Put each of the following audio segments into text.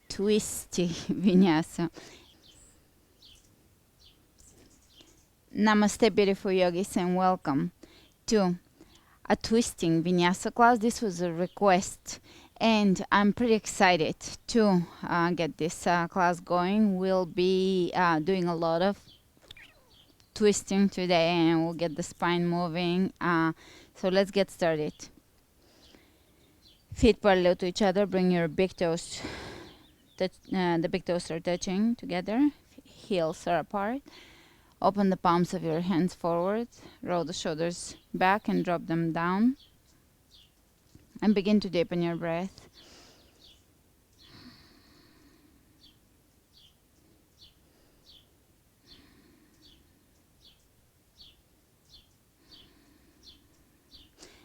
twisty vinyasa. Namaste, beautiful yogis, and welcome to a twisting vinyasa class. This was a request, and I'm pretty excited to get this class going. We'll be doing a lot of twisting today, and we'll get the spine moving. So let's get started. Feet parallel to each other. Bring your big toes. The big toes are touching together. Heels are apart. Open the palms of your hands forward. Roll the shoulders back and drop them down. And begin to deepen your breath.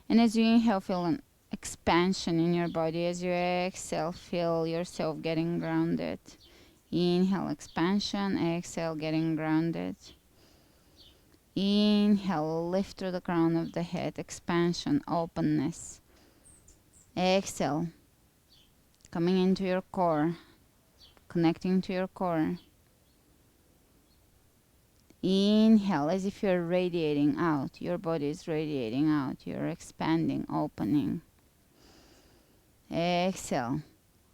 And as you inhale, feel an expansion in your body. As you exhale, feel yourself getting grounded. Inhale, expansion. Exhale, getting grounded. Inhale, lift through the crown of the head. Expansion, openness. Exhale, coming into your core, connecting to your core. Inhale, as if you're radiating out. Your body is radiating out. You're expanding, opening. Exhale,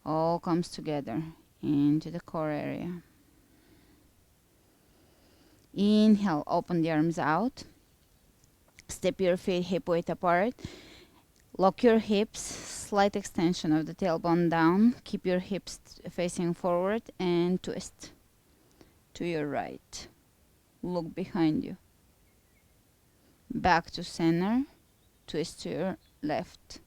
all comes together into the core area. Inhale, open the arms out. Step your feet hip width apart. Lock your hips, slight extension of the tailbone down. Keep your hips facing forward and twist to your right. Look behind you. Back to center. Twist to your left.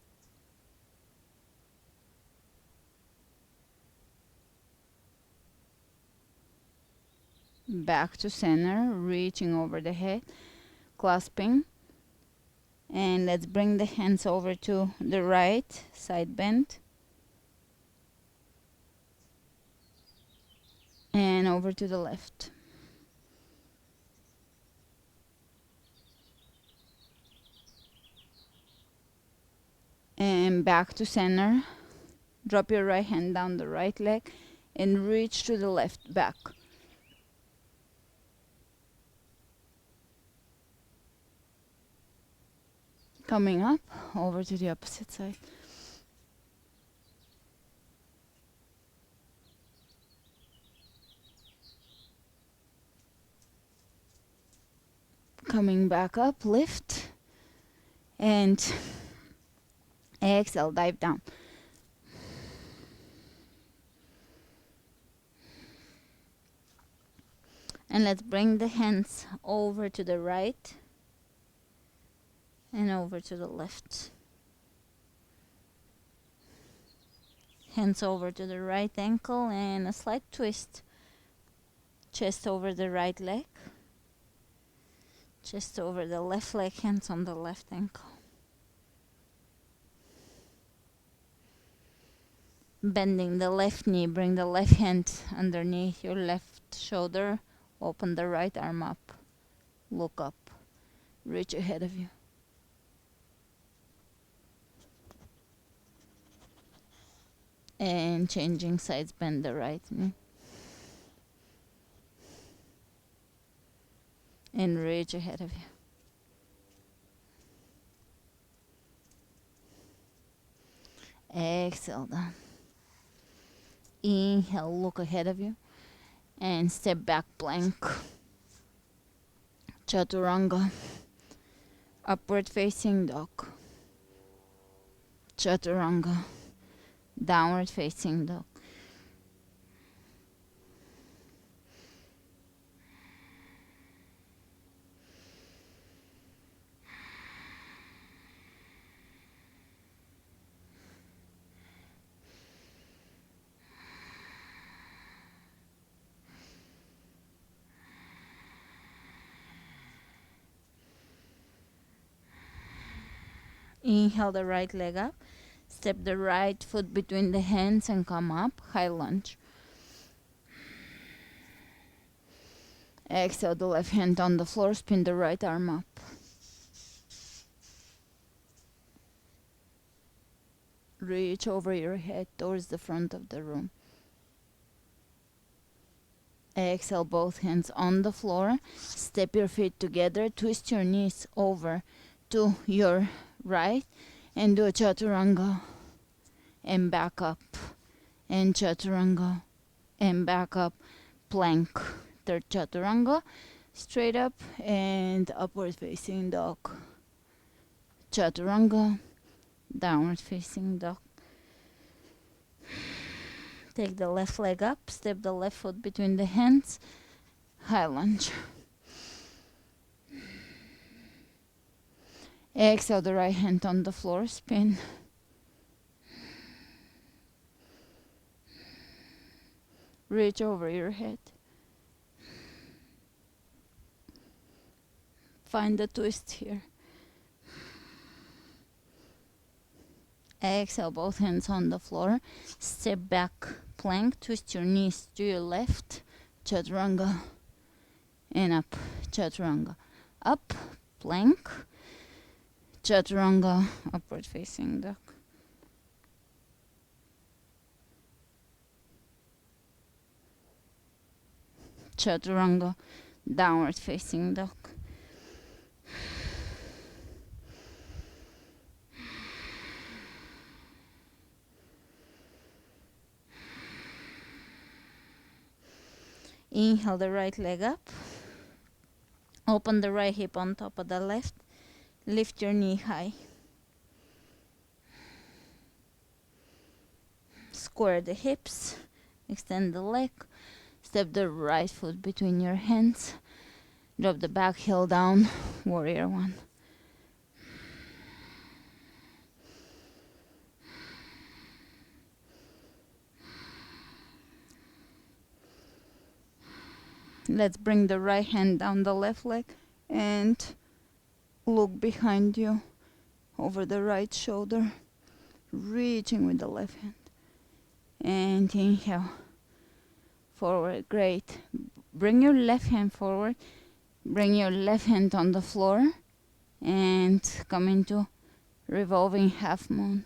Back to center, reaching over the head, clasping. And let's bring the hands over to the right, side bend. And over to the left. And back to center. Drop your right hand down the right leg and reach to the left back. Coming up, over to the opposite side. Coming back up, lift. And exhale, dive down. And let's bring the hands over to the right. And over to the left. Hands over to the right ankle and a slight twist. Chest over the right leg. Chest over the left leg, hands on the left ankle. Bending the left knee, bring the left hand underneath your left shoulder. Open the right arm up. Look up. Reach ahead of you. And changing sides, bend the right knee. And reach ahead of you. Exhale down. Inhale, look ahead of you. And step back, plank. Chaturanga. Upward facing dog. Chaturanga. Downward facing dog. Inhale the right leg up. Step the right foot between the hands and come up. High lunge. Exhale the left hand on the floor. Spin the right arm up. Reach over your head towards the front of the room. Exhale, both hands on the floor. Step your feet together. Twist your knees over to your right and do a chaturanga. And back up. And chaturanga. And back up. Plank. Third chaturanga. Straight up and upward facing dog. Chaturanga. Downward facing dog. Take the left leg up, step the left foot between the hands, high lunge. Exhale the right hand on the floor, spin. Reach over your head. Find the twist here. Exhale, both hands on the floor. Step back, plank. Twist your knees to your left. Chaturanga. And up. Chaturanga. Up. Plank. Chaturanga. Upward facing dog. Chaturanga. Downward facing dog. Inhale the right leg up. Open the right hip on top of the left. Lift your knee high. Square the hips. Extend the leg. Step the right foot between your hands. Drop the back heel down. Warrior one. Let's bring the right hand down the left leg and look behind you over the right shoulder, reaching with the left hand. And inhale, forward, great. Bring your left hand forward, bring your left hand on the floor and come into revolving half moon.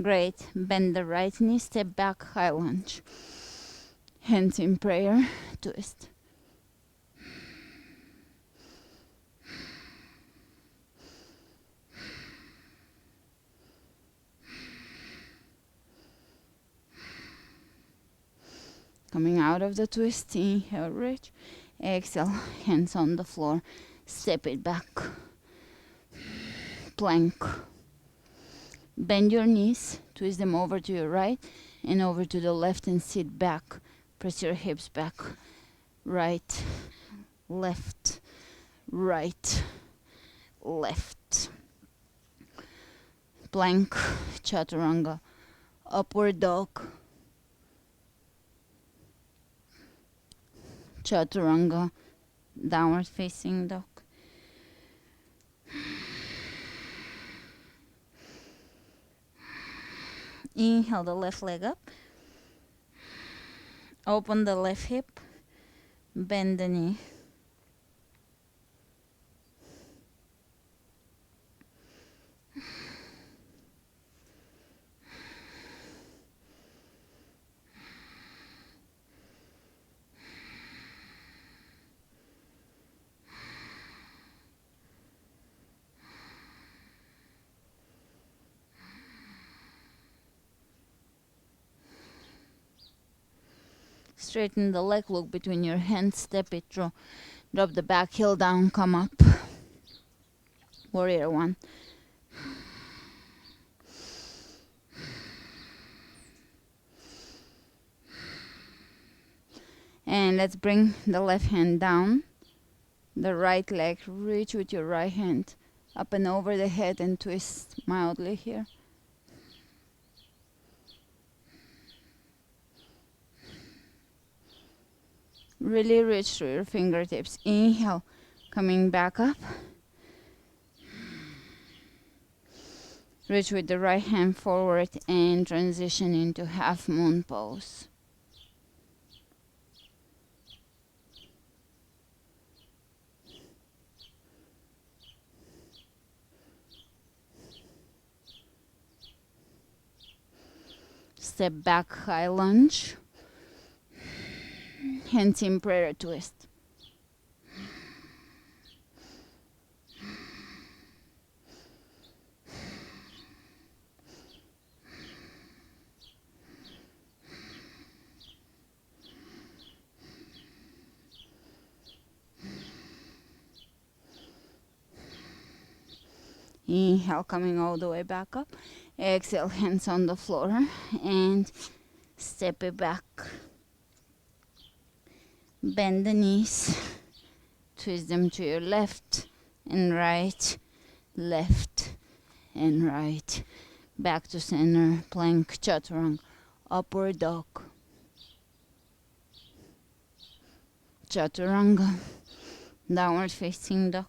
Great. Bend the right knee, step back, high lunge. Hands in prayer, twist. Coming out of the twist, inhale, reach. Exhale, hands on the floor. Step it back. Plank. Bend your knees, twist them over to your right and over to the left and sit back. Press your hips back. Right, left, right, left. Plank, chaturanga, upward dog. Chaturanga, downward facing dog. Inhale the left leg up. Open the left hip. Bend the knee. Straighten the leg, look between your hands, step it through. Drop the back heel down, come up. Warrior one. And let's bring the left hand down. The right leg, reach with your right hand up and over the head and twist mildly here. Really reach through your fingertips. Inhale, coming back up. Reach with the right hand forward and transition into half moon pose. step back, high lunge. Hands in prayer twist. Inhale, coming all the way back up. Exhale, hands on the floor and step it back. Bend the knees. Twist them to your left and right, left and right. Back to center, plank, chaturanga, upward dog. Chaturanga, downward facing dog.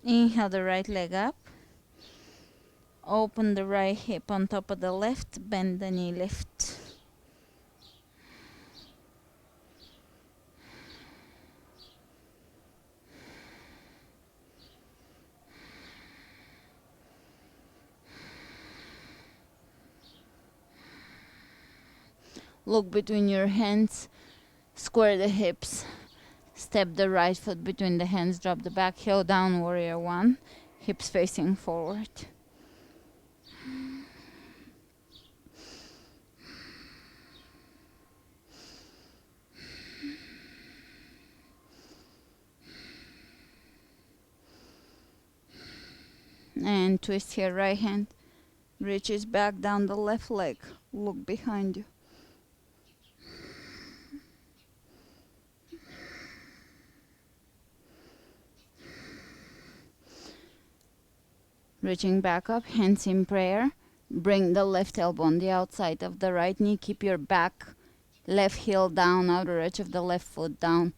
Inhale the right leg up. Open the right hip on top of the left. Bend the knee, lift. Look between your hands. Square the hips. Step the right foot between the hands, drop the back heel down, warrior one, hips facing forward. And twist here, right hand reaches back down the left leg, look behind you. Reaching back up, hands in prayer. Bring the left elbow on the outside of the right knee. Keep your back, left heel down, outer edge of the left foot down.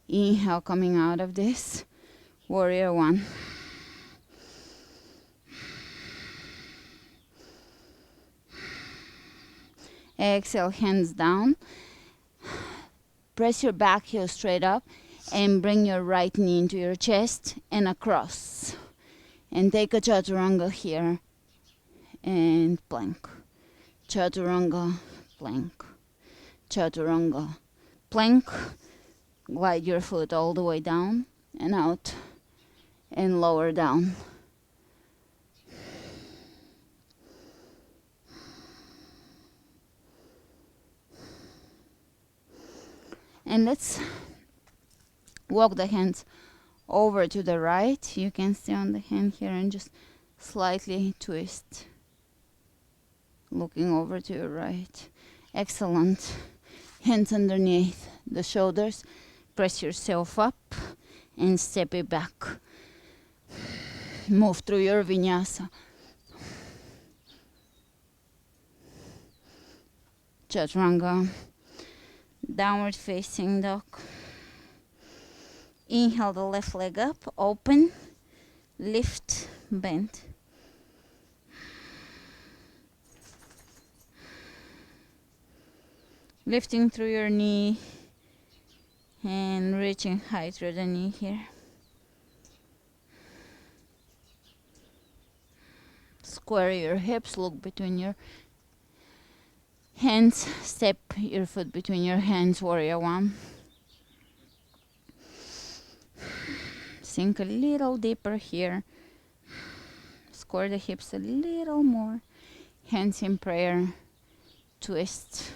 Inhale, coming out of this. Warrior one. Exhale, hands down. Press your back heel straight up and bring your right knee into your chest and across. And take a chaturanga here and plank. Chaturanga, plank. Chaturanga, plank. Glide your foot all the way down and out and lower down. And let's walk the hands over to the right. You can stay on the hand here and just slightly twist. Looking over to your right. Excellent. Hands underneath the shoulders. Press yourself up and step it back. Move through your vinyasa. Chaturanga. Downward facing dog. Inhale the left leg up, open, lift, bend. Lifting through your knee and reaching high through the knee here. Square your hips, look between your hands, step your foot between your hands, warrior one. Sink a little deeper here. Square the hips a little more. Hands in prayer. Twist.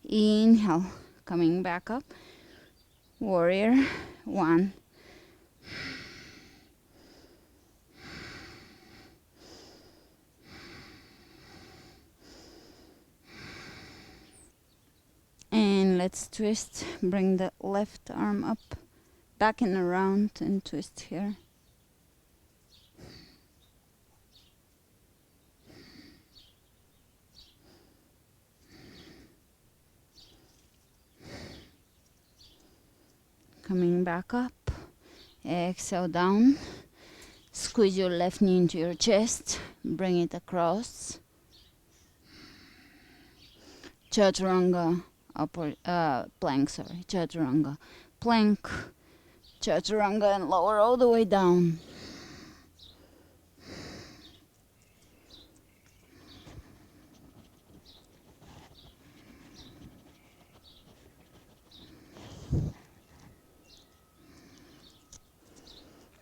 Inhale, coming back up. Warrior 1. And let's twist. Bring the left arm up, back and around, and twist here. Coming back up. Exhale down. Squeeze your left knee into your chest. Bring it across. Chaturanga. Upward, plank, sorry. Chaturanga. Plank. Chaturanga and lower all the way down.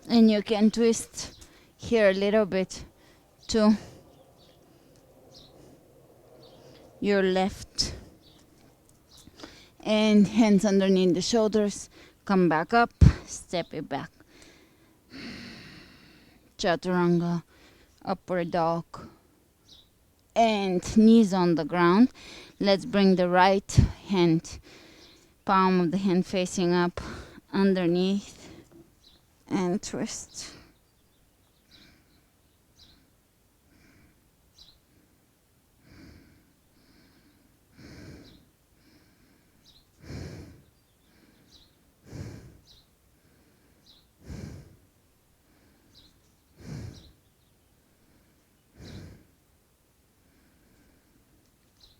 And you can twist here a little bit to your left. And hands underneath the shoulders. Come back up. Step it back. Chaturanga. Upward dog. And knees on the ground. Let's bring the right hand, palm of the hand facing up, underneath. And twist.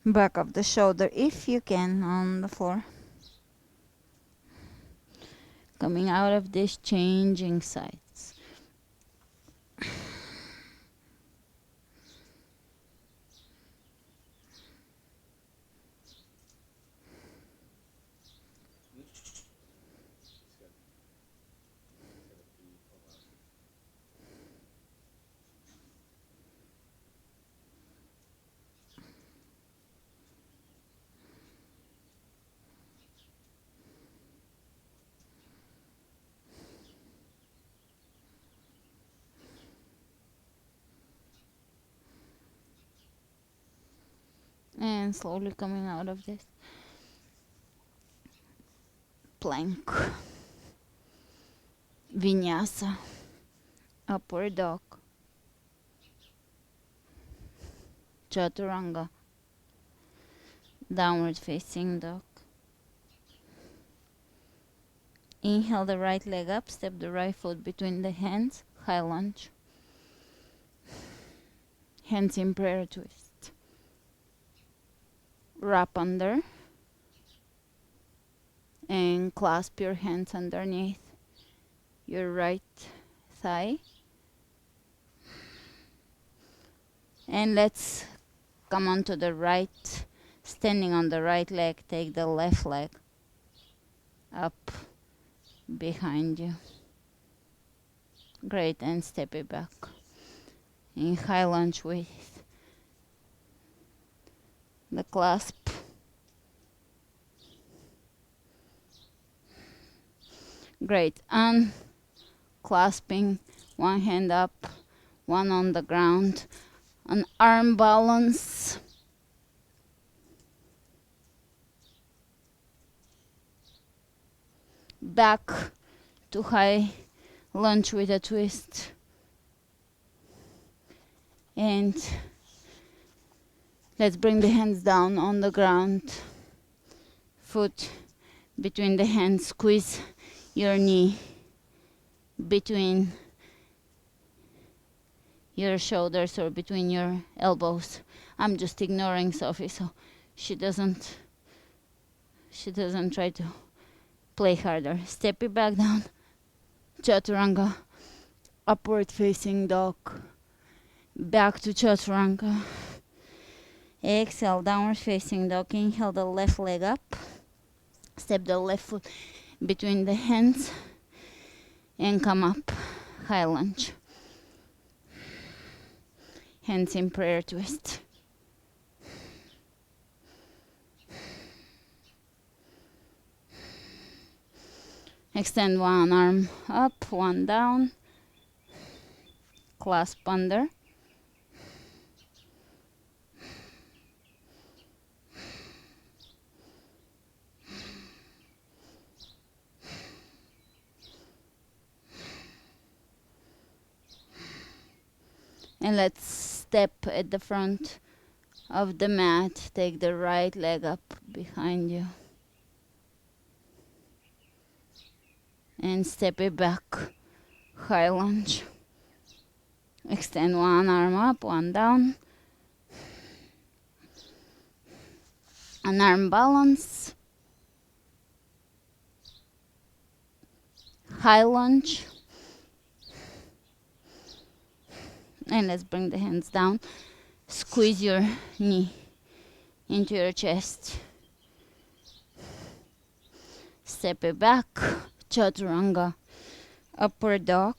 Back of the shoulder if you can on the floor. Coming out of this, changing sides. And slowly coming out of this. Plank. Viniasa. Upward dog. Chaturanga. Downward facing dog. Inhale the right leg up. Step the right foot between the hands. High lunge. Hands in prayer twist. Wrap under and clasp your hands underneath your right thigh. And let's come onto the right, standing on the right leg. Take the left leg up behind you. Great, and step it back. In high lunge with the clasp. Great. Unclasping, one hand up, one on the ground. An arm balance. Back to high lunge with a twist. And let's bring the hands down on the ground. Foot between the hands. Squeeze your knee between your shoulders or between your elbows. I'm just ignoring Sophie so she doesn't try to play harder. Step it back down. Chaturanga. Upward facing dog. Back to chaturanga. Exhale, downward facing dog. Inhale the left leg up. Step the left foot between the hands and come up. High lunge. Hands in prayer twist. Extend one arm up, one down. Clasp under. And let's step at the front of the mat. Take the right leg up behind you. And step it back. High lunge. Extend one arm up, one down. An arm balance. High lunge. And let's bring the hands down. Squeeze your knee into your chest. Step it back. Chaturanga. Upward dog.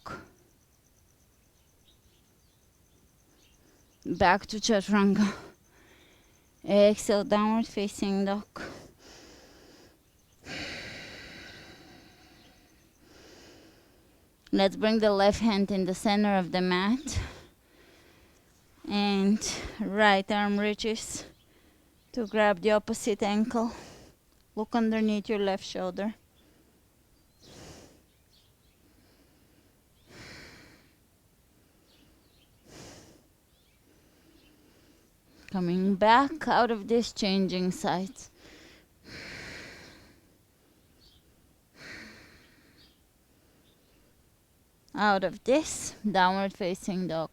Back to chaturanga. Exhale, downward facing dog. Let's bring the left hand in the center of the mat. And right arm reaches to grab the opposite ankle. Look underneath your left shoulder. Coming back out of this, changing sides. Out of this, downward facing dog.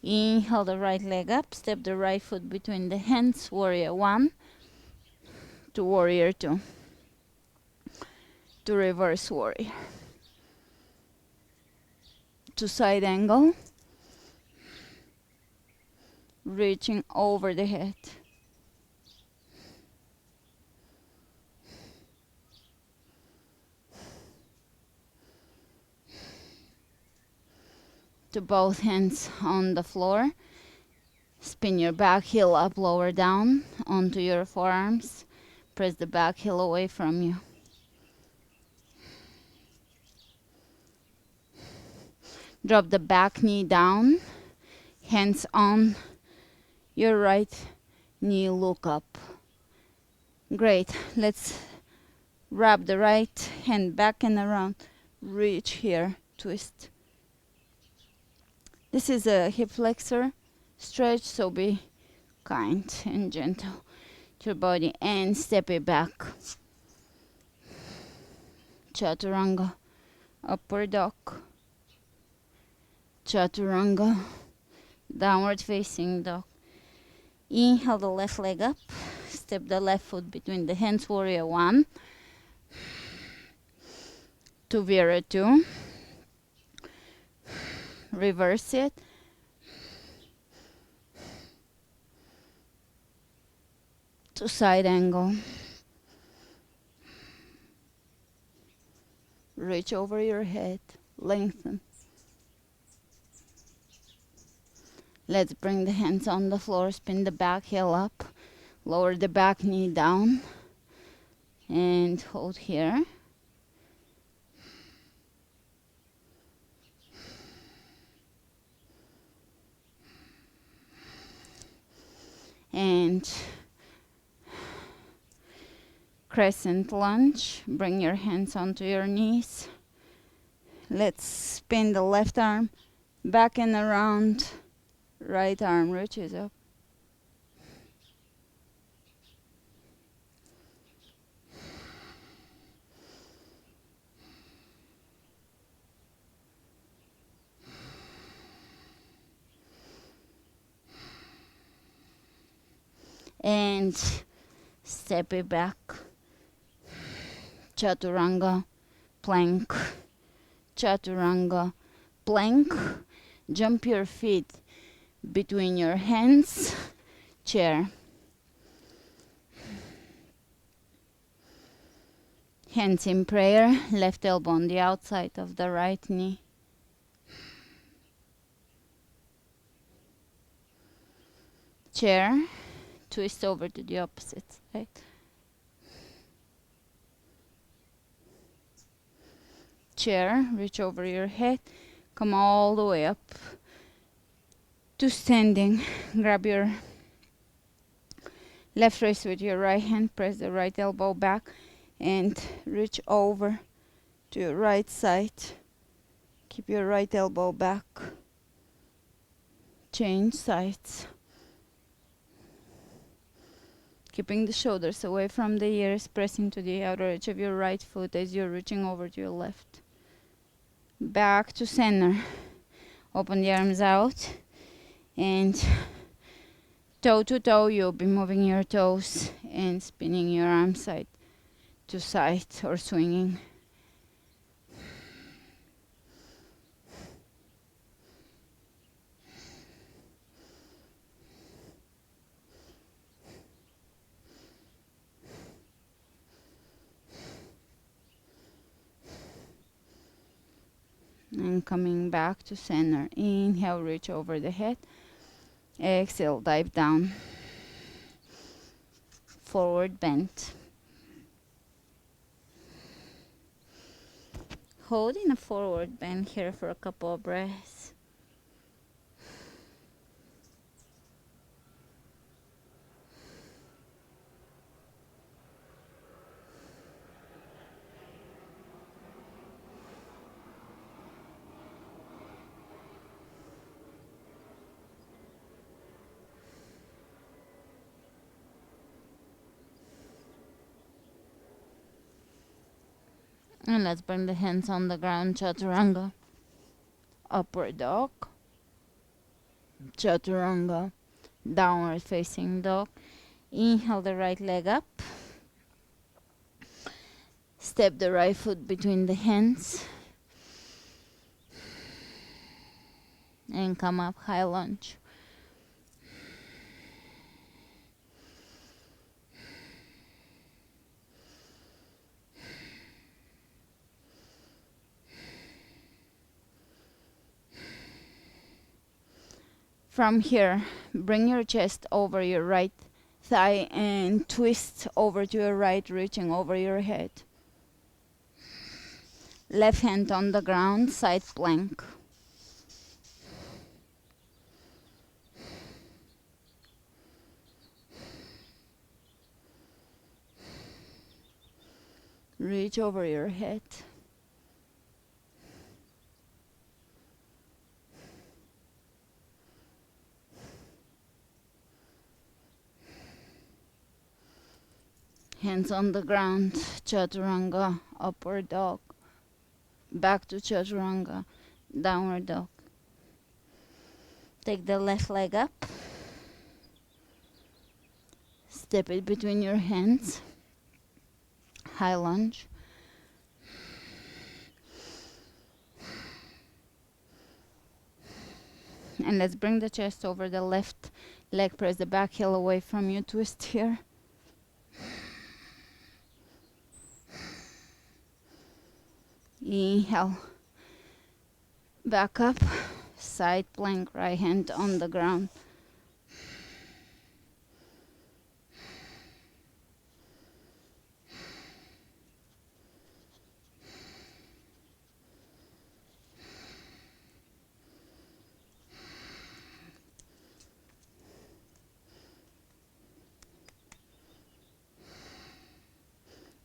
Inhale the right leg up, step the right foot between the hands, warrior one, to warrior two, to reverse warrior, to side angle, reaching over the head. To both hands on the floor. Spin your back heel up, lower down onto your forearms. Press the back heel away from you. Drop the back knee down. Hands on your right knee, look up. Great. Let's wrap the right hand back and around. Reach here, twist. This is a hip flexor stretch, so be kind and gentle to your body and step it back. Chaturanga, upward dog. Chaturanga, downward facing dog. Inhale the left leg up, step the left foot between the hands, warrior one. To Vira two. Reverse it. To side angle. Reach over your head. Lengthen. Let's bring the hands on the floor. Spin the back heel up. Lower the back knee down. And hold here. And crescent lunge. Bring your hands onto your knees. Let's spin the left arm back and around. Right arm reaches up. And step it back. Chaturanga, plank. Chaturanga, plank. Jump your feet between your hands. Chair. Hands in prayer. Left elbow on the outside of the right knee. Chair. Twist over to the opposite side. chair, reach over your head, come all the way up to standing. Grab your left wrist with your right hand, press the right elbow back and reach over to your right side. Keep your right elbow back. Change sides. Keeping the shoulders away from the ears, pressing to the outer edge of your right foot as you're reaching over to your left. Back to center. Open the arms out and toe to toe you'll be moving your toes and spinning your arms side to side or swinging. And coming back to center. Inhale, reach over the head. Exhale, dive down. Forward bend. Hold in a forward bend here for a couple of breaths. And let's bring the hands on the ground, chaturanga. Upward dog. Chaturanga. Downward facing dog. Inhale the right leg up. Step the right foot between the hands. And come up, high lunge. From here, bring your chest over your right thigh and twist over to your right, reaching over your head. Left hand on the ground, side plank. Reach over your head. Hands on the ground, chaturanga, upward dog. Back to chaturanga, downward dog. Take the left leg up. Step it between your hands. High lunge. And let's bring the chest over the left leg. Press the back heel away from you. Twist here. Inhale. Back up. Side plank. Right hand on the ground.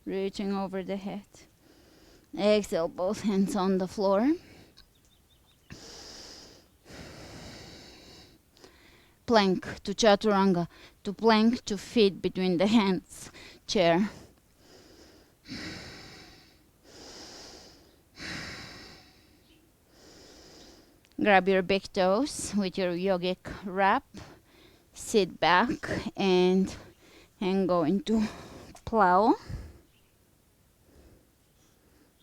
Reaching over the head. Exhale, both hands on the floor. Plank to chaturanga. To plank, to feet between the hands. Chair. Grab your big toes with your yogic wrap. Sit back and go into plow.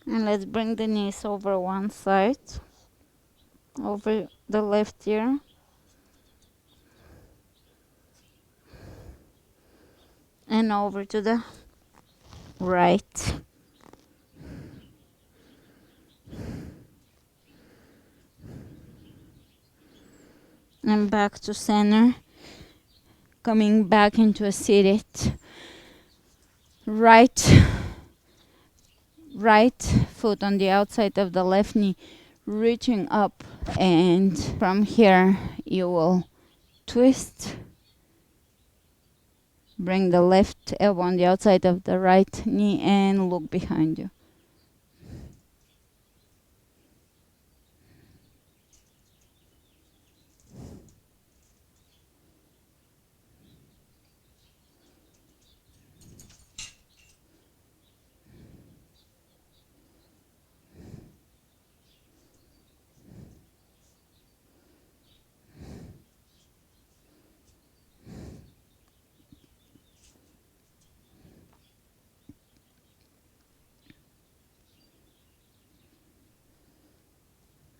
And let's bring the knees over one side, over the left ear. And over to the right. And back to center. Coming back into a seated right right foot on the outside of the left knee, reaching up, and from here you will twist. Bring the left elbow on the outside of the right knee and look behind you.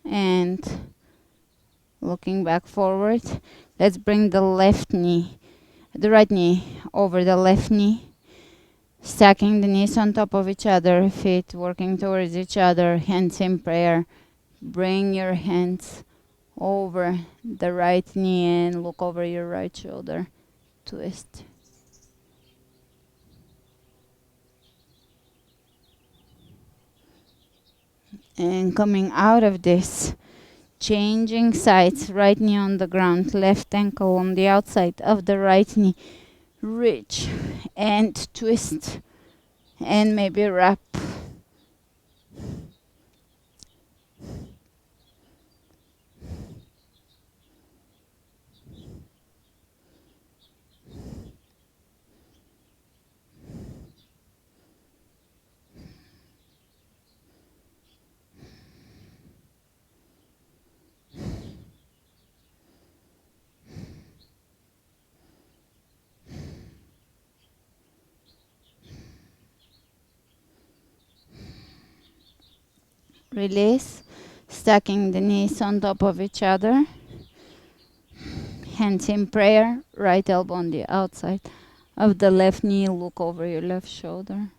And looking back forward, let's bring the right knee over the left knee, stacking the knees on top of each other, feet working towards each other, hands in prayer. Bring your hands over the right knee and look over your right shoulder. Twist. And coming out of this, changing sides, right knee on the ground, left ankle on the outside of the right knee. Reach and twist and maybe wrap. Release, stacking the knees on top of each other. Hands in prayer, right elbow on the outside of the left knee, look over your left shoulder.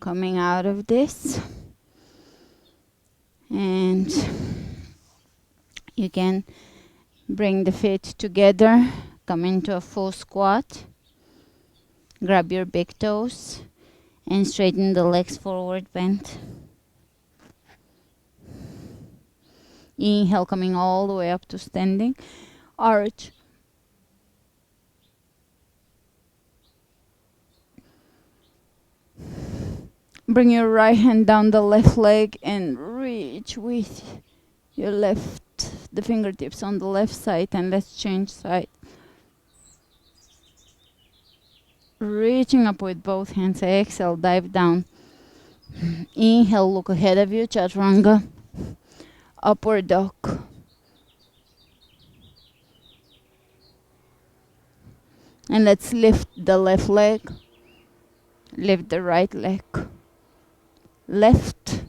Coming out of this, and you can bring the feet together, come into a full squat, grab your big toes and straighten the legs forward, bend. Inhale, coming all the way up to standing, arch. Bring your right hand down the left leg and reach with your the fingertips on the left side, and let's change side. Reaching up with both hands, exhale, dive down. Inhale, look ahead of you, chaturanga, upward dog. And let's lift the left leg, lift the right leg. Left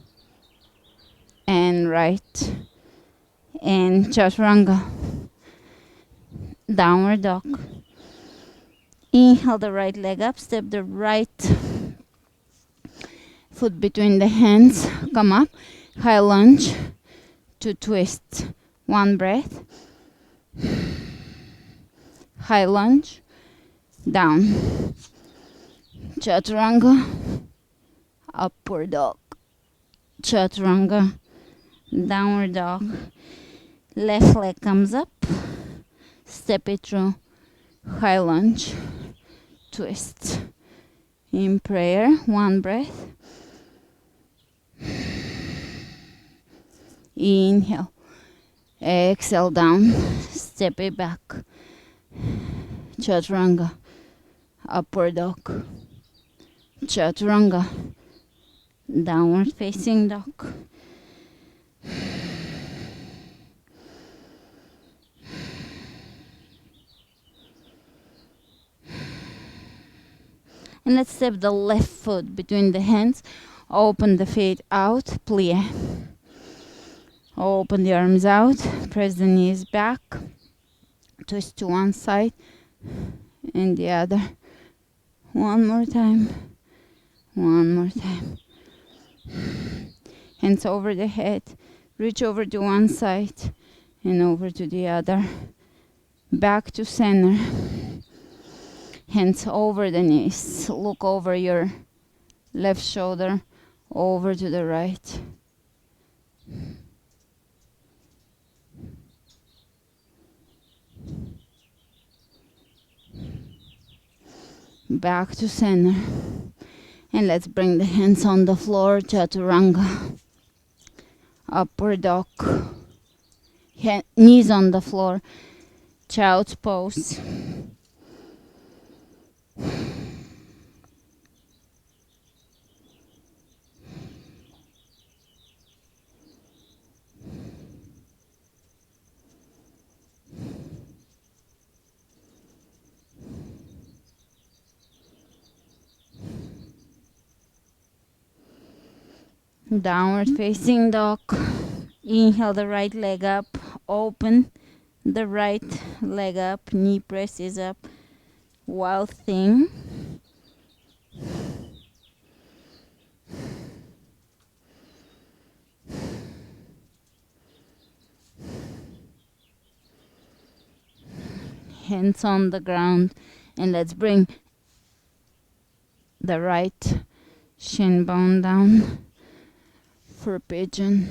and right, and chaturanga, downward dog. Inhale the right leg up, step the right foot between the hands, come up, high lunge to twist. One breath, high lunge, down, chaturanga, upward dog, chaturanga, downward dog. Left leg comes up, step it through, high lunge, twist. In prayer, one breath. Inhale, exhale down, step it back, chaturanga, upward dog, chaturanga, downward facing dog. And let's step the left foot between the hands, open the feet out, plie. Open the arms out, press the knees back, twist to one side and the other. One more time. One more time. Hands over the head. Reach over to one side and over to the other. Back to center. Hands over the knees. Look over your left shoulder, over to the right. Back to center. And let's bring the hands on the floor, chaturanga. Upward dog. Knees on the floor, child's pose. Downward facing dog. Inhale the right leg up, open the right leg up, knee presses up, wild thing. Hands on the ground, and let's bring the right shin bone down for pigeon.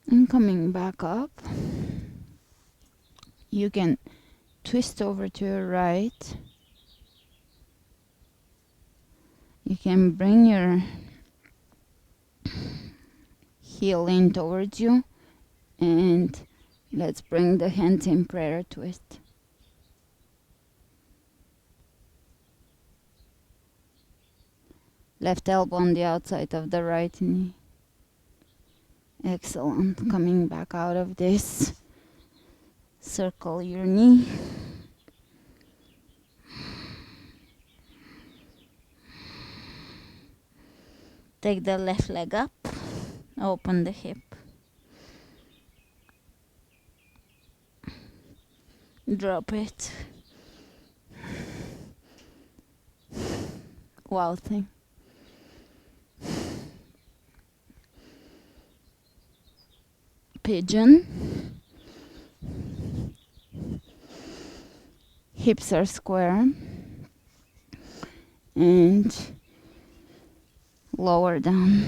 And coming back up, you can twist over to your right. You can bring your heel in towards you, and let's bring the hands in prayer twist. Left elbow on the outside of the right knee. Excellent. Coming back out of this, circle your knee. Take the left leg up, open the hip. Drop it. Wow thing. Pigeon. Hips are square. And lower down.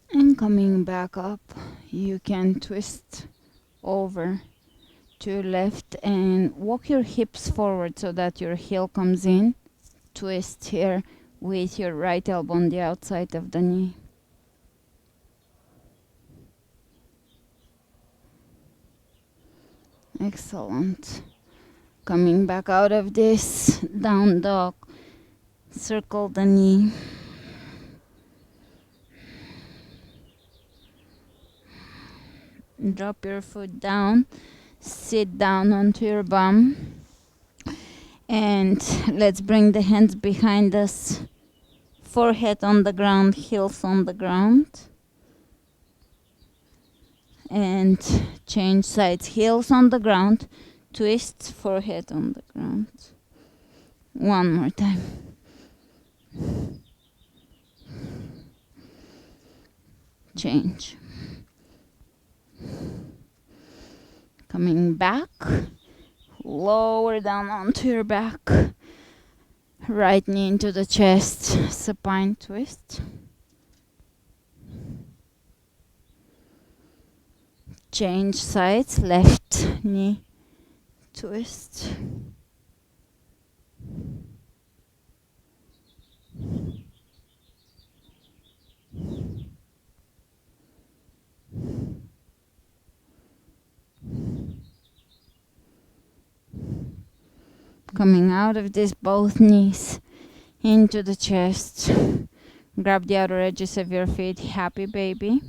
And coming back up, you can twist over to your left and walk your hips forward so that your heel comes in. Twist here with your right elbow on the outside of the knee. Excellent. Coming back out of this down dog, circle the knee. Drop your foot down, sit down onto your bum, and let's bring the hands behind us, forehead on the ground, heels on the ground, and change sides, heels on the ground, twist, forehead on the ground. One more time. Change. Coming back, lower down onto your back, right knee into the chest, supine twist. Change sides, left knee twist. Coming out of this, both knees into the chest. Grab the outer edges of your feet. Happy baby.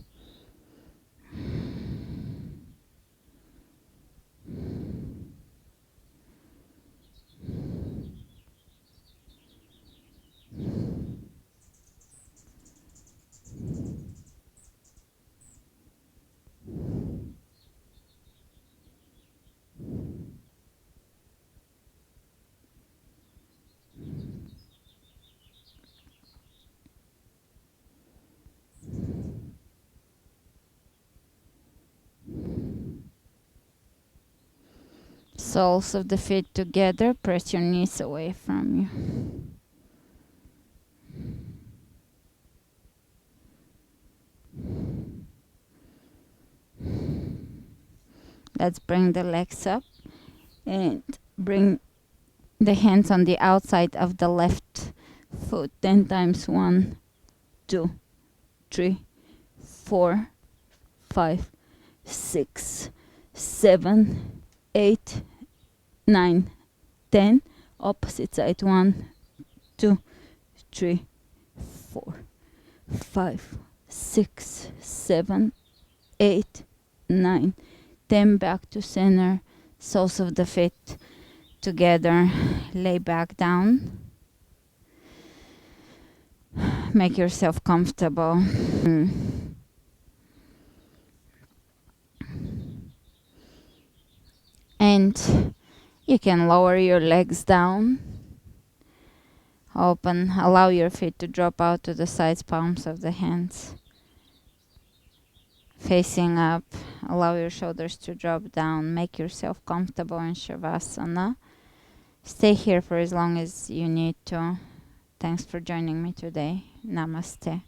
Soles of the feet together. Press your knees away from you. Let's bring the legs up and bring the hands on the outside of the left foot 10 times. 1, 2, 3, 4, 5, 6, 7, 8, 9, 10. Opposite side. 1, 2, 3, 4, 5, 6, 7, 8, 9, 10. Back to center. Soles of the feet together. Lay back down. Make yourself comfortable. And you can lower your legs down. Open. Allow your feet to drop out to the sides, palms of the hands. Facing up. Allow your shoulders to drop down. Make yourself comfortable in Shavasana. Stay here for as long as you need to. Thanks for joining me today. Namaste.